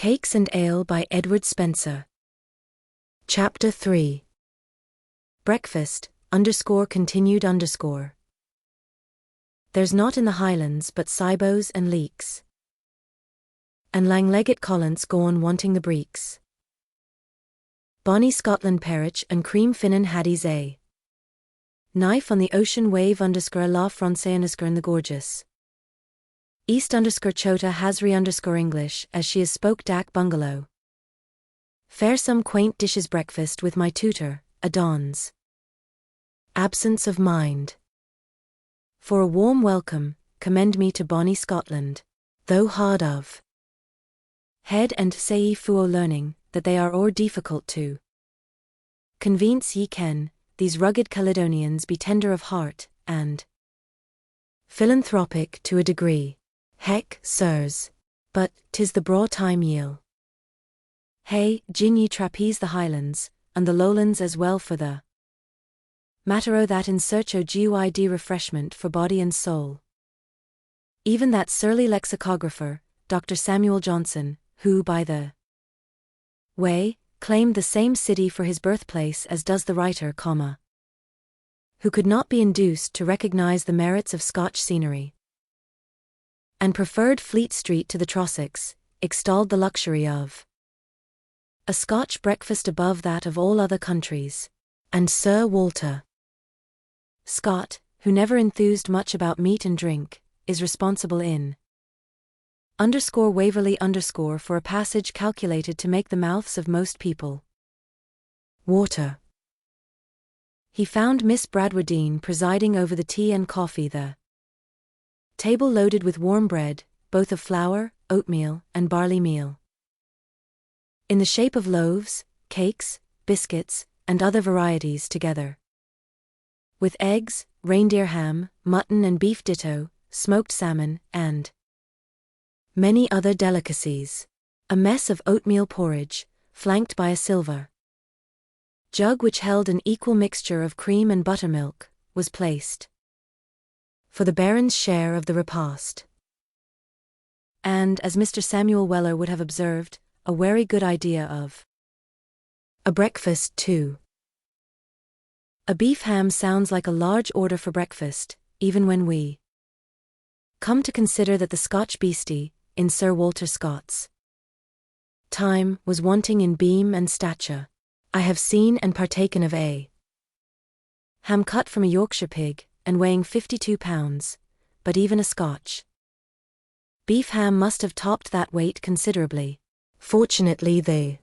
Cakes and Ale by Edward Spencer. Chapter 3. Breakfast, _continued_. There's not in the Highlands but sibos and leeks, and lang-legged collants go on wanting the breeks. Bonnie Scotland perich and cream finnan haddies a. Knife on the ocean wave _la français in the gorgeous. East _chota Hasri _English as she is spoke dak bungalow. Fare some quaint dishes breakfast with my tutor, Adon's. Absence of mind. For a warm welcome, commend me to bonny Scotland, though hard of head and say fuo learning, that they are or difficult to convince ye ken, these rugged Caledonians be tender of heart, and philanthropic to a degree. Heck, sirs, but 'tis the braw time ye'll. Hey, gin ye trapeze the Highlands, and the Lowlands as well for the matter o' that in search o' guid refreshment for body and soul. Even that surly lexicographer, Dr. Samuel Johnson, who by the way, claimed the same city for his birthplace as does the writer, who could not be induced to recognize the merits of Scotch scenery, and preferred Fleet Street to the Trossachs, extolled the luxury of a Scotch breakfast above that of all other countries. And Sir Walter Scott, who never enthused much about meat and drink, is responsible in _Waverley _ for a passage calculated to make the mouths of most people water. He found Miss Bradwardine presiding over the tea and coffee, the table loaded with warm bread, both of flour, oatmeal, and barley meal, in the shape of loaves, cakes, biscuits, and other varieties together with eggs, reindeer ham, mutton and beef ditto, smoked salmon, and many other delicacies. A mess of oatmeal porridge, flanked by a silver jug which held an equal mixture of cream and buttermilk, was placed for the Baron's share of the repast. And, as Mr. Samuel Weller would have observed, a very good idea of a breakfast too. A beef ham sounds like a large order for breakfast, even when we come to consider that the Scotch beastie, in Sir Walter Scott's time, was wanting in beam and stature. I have seen and partaken of a ham cut from a Yorkshire pig, and weighing 52 pounds, but even a Scotch beef ham must have topped that weight considerably. Fortunately the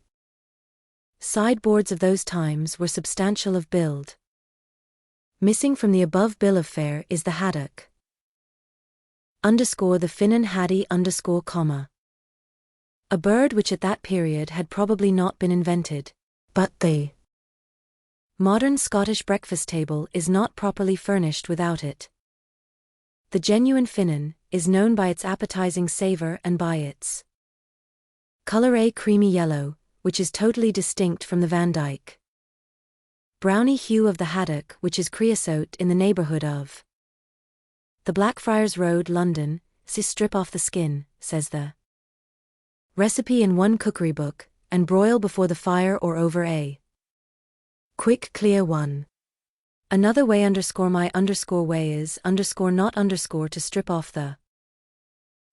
sideboards of those times were substantial of build. Missing from the above bill of fare is the haddock, _ the finnan haddie _, a bird which at that period had probably not been invented, but the modern Scottish breakfast table is not properly furnished without it. The genuine finnan is known by its appetizing savor and by its color a creamy yellow, which is totally distinct from the Van Dyke browny hue of the haddock, which is creosote in the neighborhood of the Blackfriars Road, London. Strip off the skin, says the recipe in one cookery book, and broil before the fire or over a quick clear one. Another way my way is not to strip off the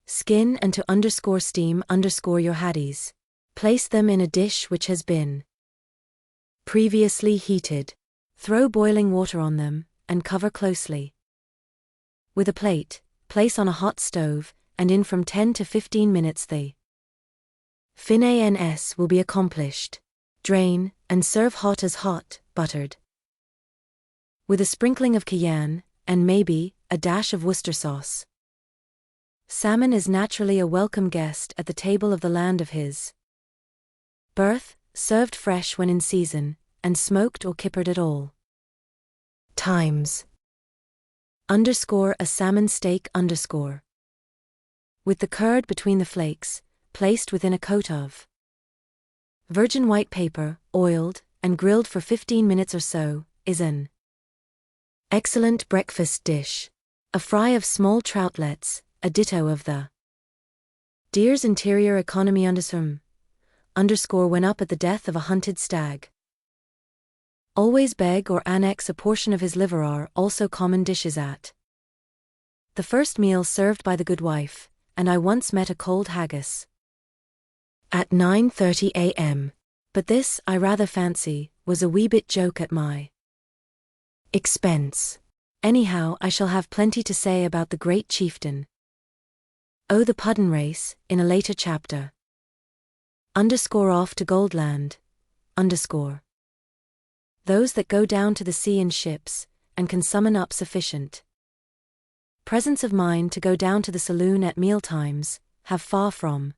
skin and to steam your haddies. Place them in a dish which has been previously heated. Throw boiling water on them, and cover closely with a plate. Place on a hot stove, and in from 10 to 15 minutes the finans will be accomplished. Drain, and serve hot as hot, buttered, with a sprinkling of cayenne, and maybe a dash of Worcester sauce. Salmon is naturally a welcome guest at the table of the land of his birth, served fresh when in season, and smoked or kippered at all times. A salmon steak with the curd between the flakes, placed within a coat of virgin white paper, oiled, and grilled for 15 minutes or so, is an excellent breakfast dish. A fry of small troutlets, a ditto of the deer's interior economy underscore when up at the death of a hunted stag. Always beg or annex a portion of his liver, also common dishes at the first meal served by the good wife, and I once met a cold haggis at 9:30 a.m. But this, I rather fancy, was a wee bit joke at my expense. Anyhow, I shall have plenty to say about the great chieftain. Oh, the Puddin' race, in a later chapter. Underscore off to Goldland. Underscore. Those that go down to the sea in ships, and can summon up sufficient presence of mind to go down to the saloon at mealtimes, have far from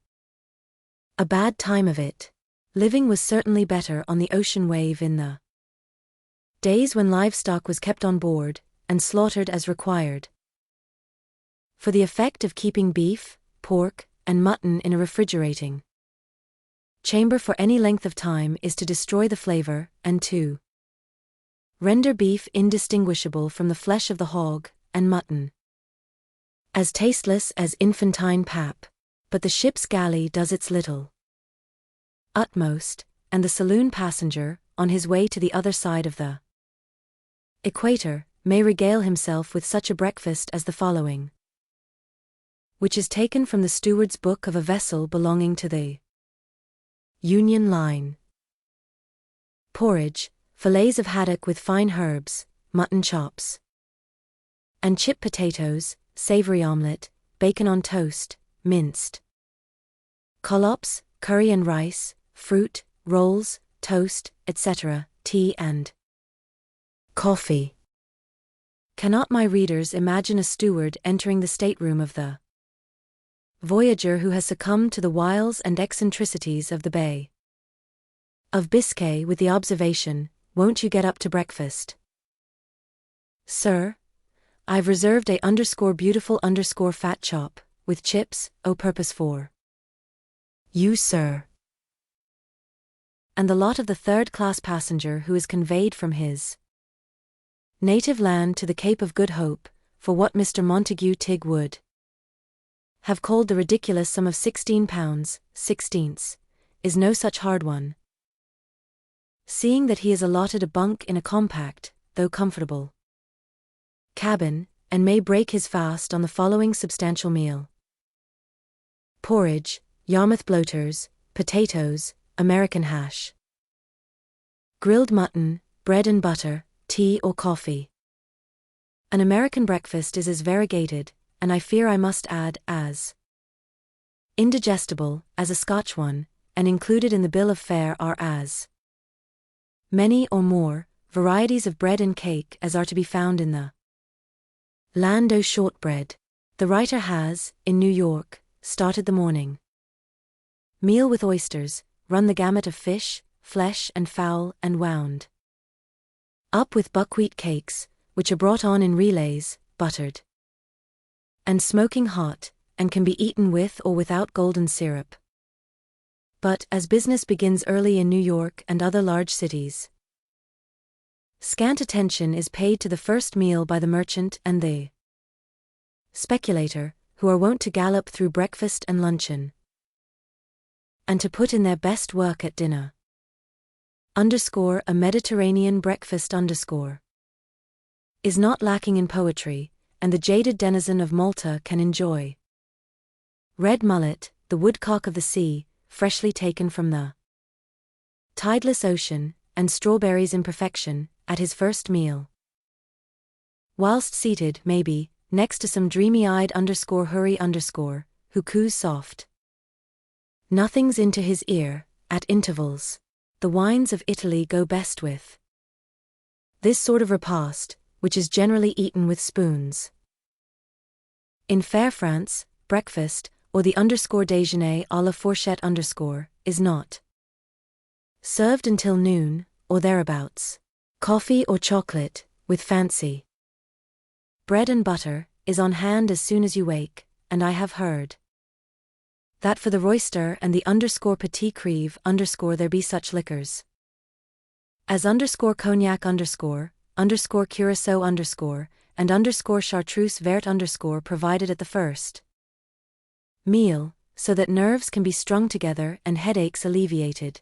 a bad time of it. Living was certainly better on the ocean wave in the days when livestock was kept on board, and slaughtered as required. For the effect of keeping beef, pork, and mutton in a refrigerating chamber for any length of time is to destroy the flavor, and to render beef indistinguishable from the flesh of the hog, and mutton as tasteless as infantine pap. But the ship's galley does its little utmost, and the saloon passenger, on his way to the other side of the equator, may regale himself with such a breakfast as the following, which is taken from the steward's book of a vessel belonging to the Union Line. Porridge, fillets of haddock with fine herbs, mutton chops, and chip potatoes, savory omelette, bacon on toast, minced collops, curry and rice, fruit, rolls, toast, etc., tea and coffee. Cannot my readers imagine a steward entering the stateroom of the voyager who has succumbed to the wiles and eccentricities of the Bay of Biscay with the observation, "Won't you get up to breakfast, sir? I've reserved a beautiful fat chop, with chips, purpose for you, sir." And the lot of the third-class passenger who is conveyed from his native land to the Cape of Good Hope, for what Mr. Montague Tigg would have called the ridiculous sum of £16, 16, is no such hard one, seeing that he is allotted a bunk in a compact, though comfortable, cabin, and may break his fast on the following substantial meal: porridge, Yarmouth bloaters, potatoes, American hash, grilled mutton, bread and butter, tea or coffee. An American breakfast is as variegated, and I fear I must add, as indigestible, as a Scotch one, and included in the bill of fare are as many or more varieties of bread and cake as are to be found in the land o' shortbread. The writer has, in New York, started the morning meal with oysters, run the gamut of fish, flesh and fowl, and wound up with buckwheat cakes, which are brought on in relays, buttered and smoking hot, and can be eaten with or without golden syrup. But, as business begins early in New York and other large cities, scant attention is paid to the first meal by the merchant and the speculator, who are wont to gallop through breakfast and luncheon, and to put in their best work at dinner. A Mediterranean breakfast is not lacking in poetry, and the jaded denizen of Malta can enjoy red mullet, the woodcock of the sea, freshly taken from the tideless ocean, and strawberries in perfection, at his first meal, whilst seated, maybe, next to some dreamy-eyed hurry who coos soft nothings into his ear, at intervals. The wines of Italy go best with this sort of repast, which is generally eaten with spoons. In fair France, breakfast, or the déjeuner à la fourchette is not served until noon, or thereabouts. Coffee or chocolate, with fancy bread and butter, is on hand as soon as you wake, and I have heard that for the roister and the petit crive there be such liquors as cognac curacao and chartreuse verte provided at the first meal, so that nerves can be strung together and headaches alleviated.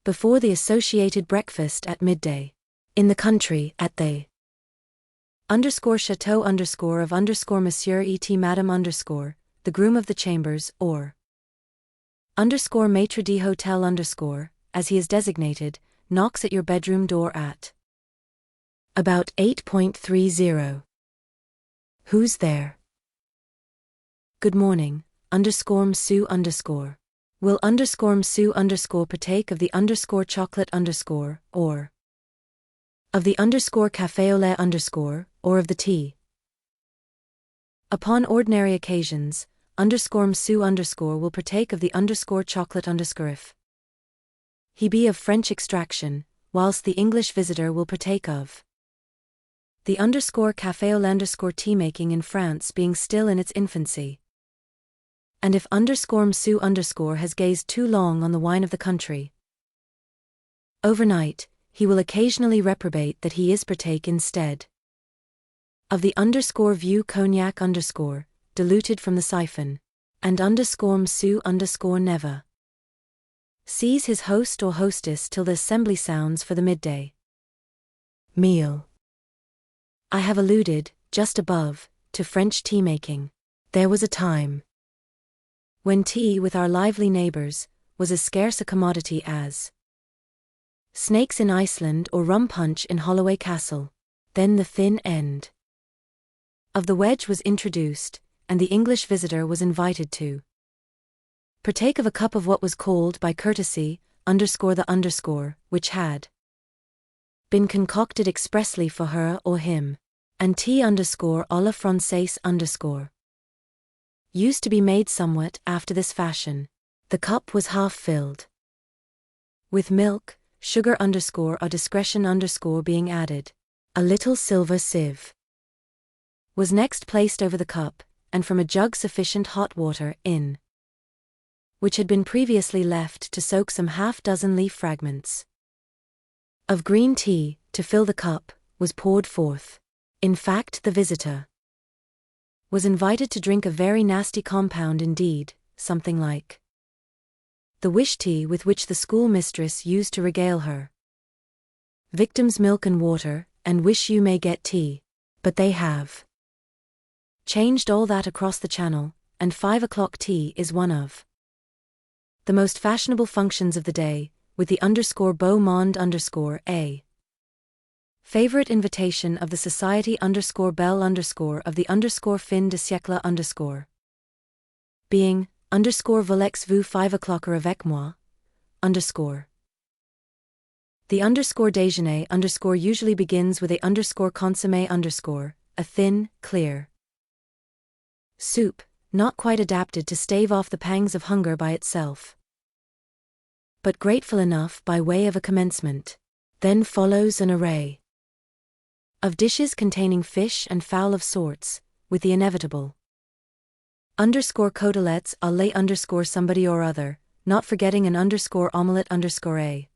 Before the associated breakfast at midday. In the country, at the _chateau of Monsieur et Madame the groom of the chambers, or _maitre d'hôtel as he is designated, knocks at your bedroom door at about 8:30. Who's there? Good morning, _Msue Will Msue partake of the chocolate or of the café au lait or of the tea? Upon ordinary occasions, Msue will partake of the chocolate if he be of French extraction, whilst the English visitor will partake of the café au lait tea making in France being still in its infancy. And if Msue has gazed too long on the wine of the country overnight, he will occasionally reprobate that he is partake instead of the view cognac diluted from the siphon, and Msue never sees his host or hostess till the assembly sounds for the midday meal. I have alluded, just above, to French tea-making. There was a time when tea with our lively neighbors was as scarce a commodity as snakes in Iceland or rum punch in Holloway Castle. Then the thin end of the wedge was introduced, and the English visitor was invited to partake of a cup of what was called by courtesy which had been concocted expressly for her or him, and tea à la française used to be made somewhat after this fashion. The cup was half filled with milk, sugar or discretion being added. A little silver sieve was next placed over the cup, and from a jug sufficient hot water in which had been previously left to soak some half-dozen leaf fragments of green tea, to fill the cup, was poured forth. In fact, the visitor was invited to drink a very nasty compound indeed, something like the wish tea with which the schoolmistress used to regale her victims milk and water, and wish you may get tea. But they have changed all that across the channel, and 5 o'clock tea is one of the most fashionable functions of the day, with the beau monde a favorite invitation of the Society belle of the fin de siècle being voulez-vous 5 o'clocker avec moi The déjeuner usually begins with a consommé a thin, clear soup, not quite adapted to stave off the pangs of hunger by itself, but grateful enough by way of a commencement. Then follows an array of dishes containing fish and fowl of sorts, with the inevitable côtelettes à la somebody or other, not forgetting an omelette a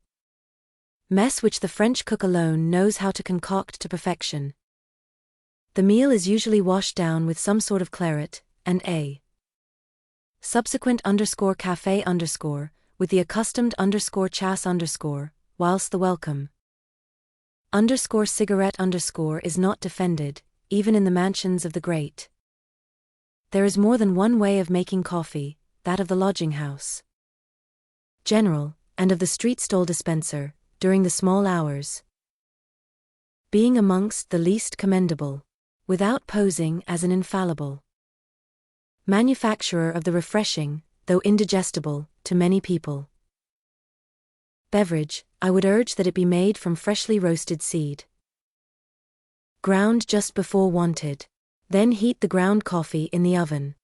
mess which the French cook alone knows how to concoct to perfection. The meal is usually washed down with some sort of claret, and a subsequent café with the accustomed chasse whilst the welcome cigarette is not defended, even in the mansions of the great. There is more than one way of making coffee, that of the lodging house general, and of the street stall dispenser, during the small hours, being amongst the least commendable, without posing as an infallible manufacturer of the refreshing, though indigestible, to many people, beverage, I would urge that it be made from freshly roasted seed, ground just before wanted. Then heat the ground coffee in the oven,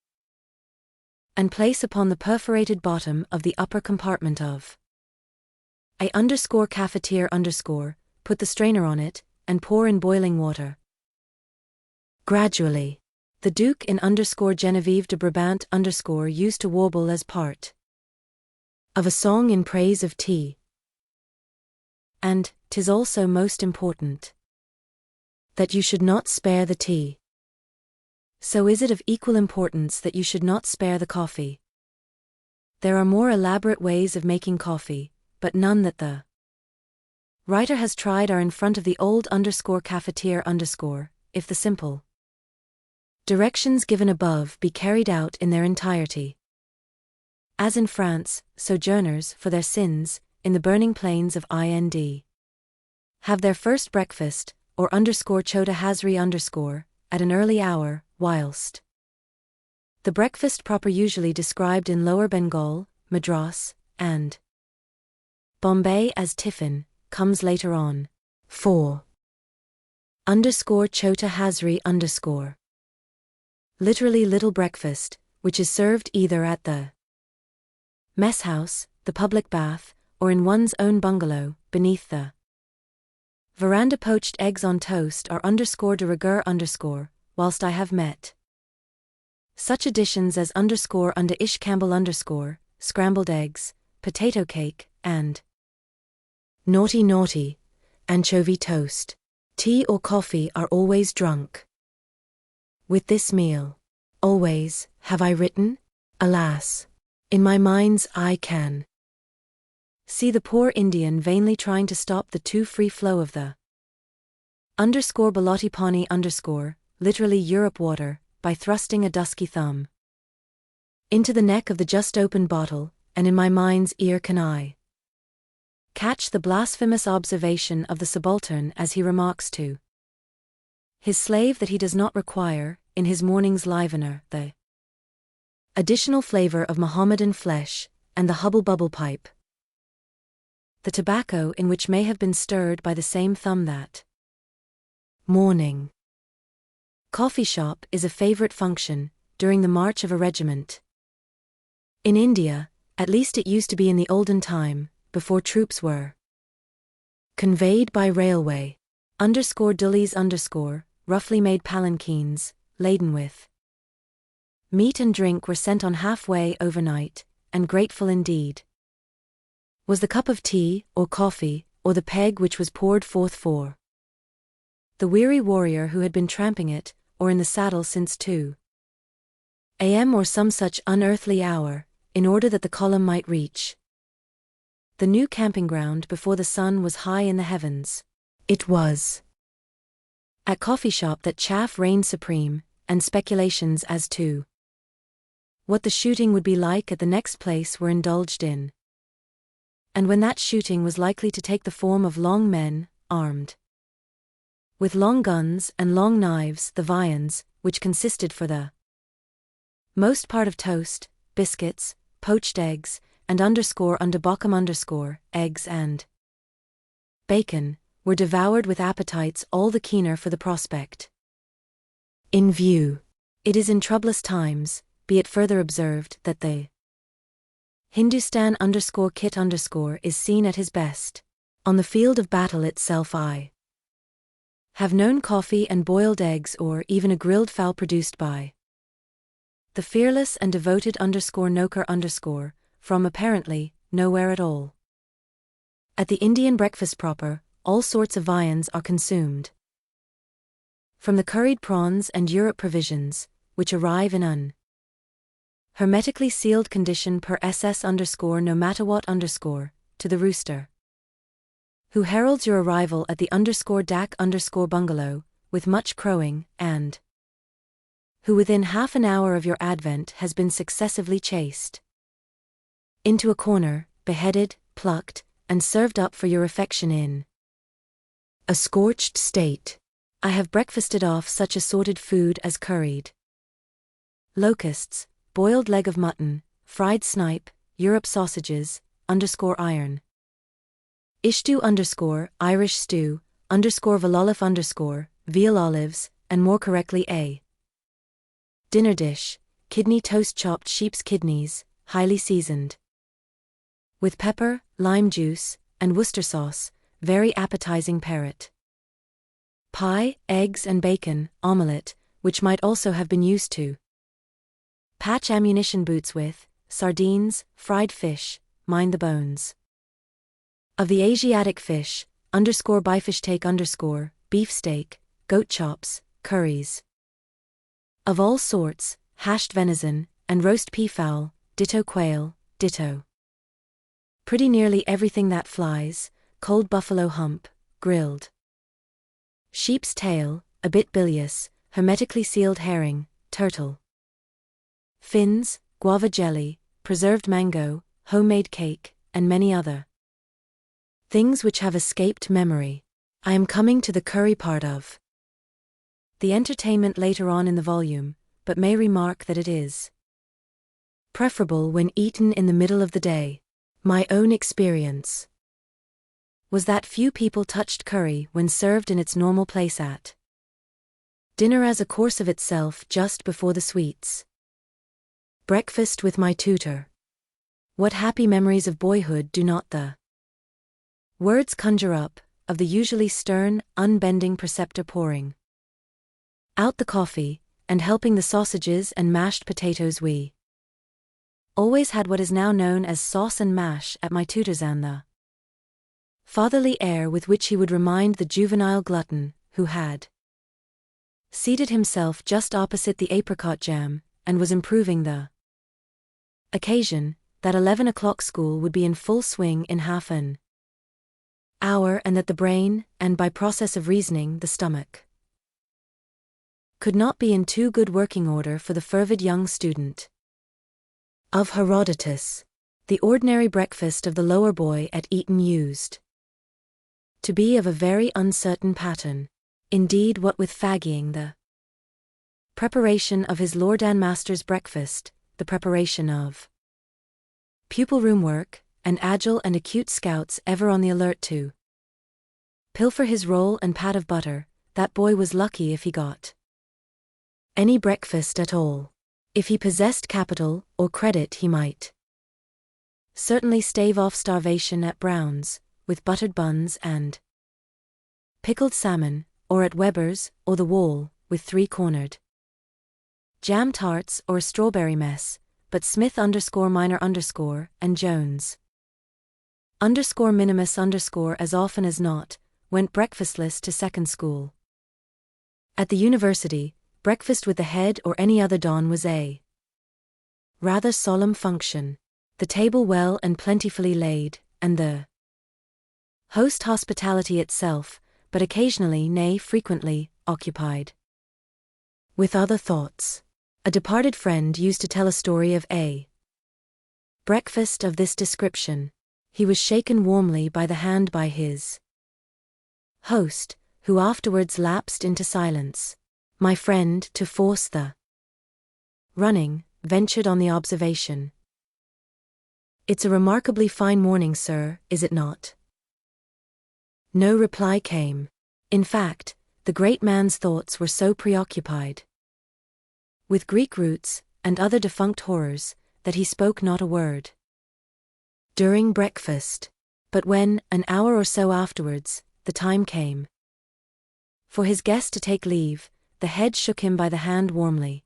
and place upon the perforated bottom of the upper compartment of a cafetiere put the strainer on it, and pour in boiling water. Gradually, the Duke in Genevieve de Brabant used to warble as part of a song in praise of tea. And 'tis also most important that you should not spare the tea. So is it of equal importance that you should not spare the coffee. There are more elaborate ways of making coffee, but none that the writer has tried are in front of the old cafetiere if the simple directions given above be carried out in their entirety. As in France, sojourners, for their sins, in the burning plains of Ind, have their first breakfast, or chota hazri at an early hour, whilst the breakfast proper usually described in Lower Bengal, Madras, and Bombay as tiffin, comes later on. 4. Chota hazri . Literally little breakfast, which is served either at the mess house, the public bath, or in one's own bungalow, beneath the veranda. Poached eggs on toast are de rigueur whilst I have met such additions as under ish Campbell scrambled eggs, potato cake, and naughty, anchovy toast. Tea or coffee are always drunk with this meal. Always, have I written? Alas! In my mind's eye can see the poor Indian vainly trying to stop the too free flow of the Baloti Pani literally Europe water, by thrusting a dusky thumb into the neck of the just opened bottle, and in my mind's ear can I catch the blasphemous observation of the subaltern as he remarks to his slave that he does not require, in his morning's livener, the additional flavor of Mohammedan flesh, and the hubble-bubble pipe, the tobacco in which may have been stirred by the same thumb that morning. Coffee shop is a favorite function during the march of a regiment. In India, at least it used to be in the olden time, before troops were conveyed by railway. Dullies roughly made palanquins, laden with meat and drink were sent on halfway overnight, and grateful indeed was the cup of tea, or coffee, or the peg which was poured forth for the weary warrior who had been tramping it, or in the saddle since 2 a.m. or some such unearthly hour, in order that the column might reach the new camping ground before the sun was high in the heavens. It was at coffee shop that chaff reigned supreme, and speculations as to what the shooting would be like at the next place were indulged in. And when that shooting was likely to take the form of long men, armed with long guns and long knives, the viands, which consisted for the most part of toast, biscuits, poached eggs, and bockum eggs and bacon, were devoured with appetites all the keener for the prospect in view. It is in troublous times, be it further observed, that the Hindustan kit is seen at his best. On the field of battle itself I have known coffee and boiled eggs or even a grilled fowl produced by the fearless and devoted Noker from apparently nowhere at all. At the Indian breakfast proper, all sorts of viands are consumed. From the curried prawns and Europe provisions, which arrive in an hermetically sealed condition per SS no matter what to the rooster who heralds your arrival at the DAC bungalow, with much crowing, and who within half an hour of your advent has been successively chased into a corner, beheaded, plucked, and served up for your affection in a scorched state. I have breakfasted off such assorted food as curried locusts, boiled leg of mutton, fried snipe, Europe sausages, iron. Ishtu Irish stew, Vololif veal olives, and more correctly a dinner dish, kidney toast, chopped sheep's kidneys, highly seasoned with pepper, lime juice, and Worcester sauce, very appetizing parrot pie, eggs and bacon, omelette, which might also have been used to patch ammunition boots with, sardines, fried fish, mind the bones of the Asiatic fish, bifishteak beef steak, goat chops, curries of all sorts, hashed venison, and roast peafowl, ditto quail, ditto. Pretty nearly everything that flies, cold buffalo hump, grilled. Sheep's tail, a bit bilious, hermetically sealed herring, turtle. Fins, guava jelly, preserved mango, homemade cake, and many other things which have escaped memory. I am coming to the curry part of the entertainment later on in the volume, but may remark that it is preferable when eaten in the middle of the day. My own experience was that few people touched curry when served in its normal place at dinner as a course of itself just before the sweets. Breakfast with my tutor. What happy memories of boyhood do not the words conjure up, of the usually stern, unbending preceptor pouring out the coffee, and helping the sausages and mashed potatoes. We always had what is now known as sauce and mash at my tutor's, and the fatherly air with which he would remind the juvenile glutton, who had seated himself just opposite the apricot jam, and was improving the occasion, that 11 o'clock school would be in full swing in half an hour, and that the brain, and by process of reasoning the stomach, could not be in too good working order for the fervid young student of Herodotus. The ordinary breakfast of the lower boy at Eton used to be of a very uncertain pattern. Indeed, what with fagging the preparation of his Lord and Master's breakfast, the preparation of pupil room work, and agile and acute scouts ever on the alert to pilfer his roll and pat of butter, that boy was lucky if he got any breakfast at all. If he possessed capital or credit, he might certainly stave off starvation at Brown's, with buttered buns and pickled salmon, or at Weber's, or the Wall, with 3-cornered jam tarts or a strawberry mess, but Smith _minor_ and Jones _minimus_ as often as not, went breakfastless to second school. At the university, breakfast with the head or any other don was a rather solemn function, the table well and plentifully laid, and the host hospitality itself, but occasionally, nay frequently, occupied with other thoughts. A departed friend used to tell a story of a breakfast of this description. He was shaken warmly by the hand by his host, who afterwards lapsed into silence. My friend, to force the running, ventured on the observation, "It's a remarkably fine morning, sir, is it not?" No reply came. In fact, the great man's thoughts were so preoccupied with Greek roots, and other defunct horrors, that he spoke not a word during breakfast. But when, an hour or so afterwards, the time came for his guest to take leave, the head shook him by the hand warmly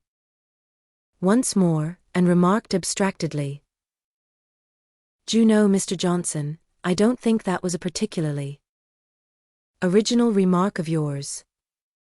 once more, and remarked abstractedly, "Do you know, Mr. Johnson, I don't think that was a particularly original remark of yours."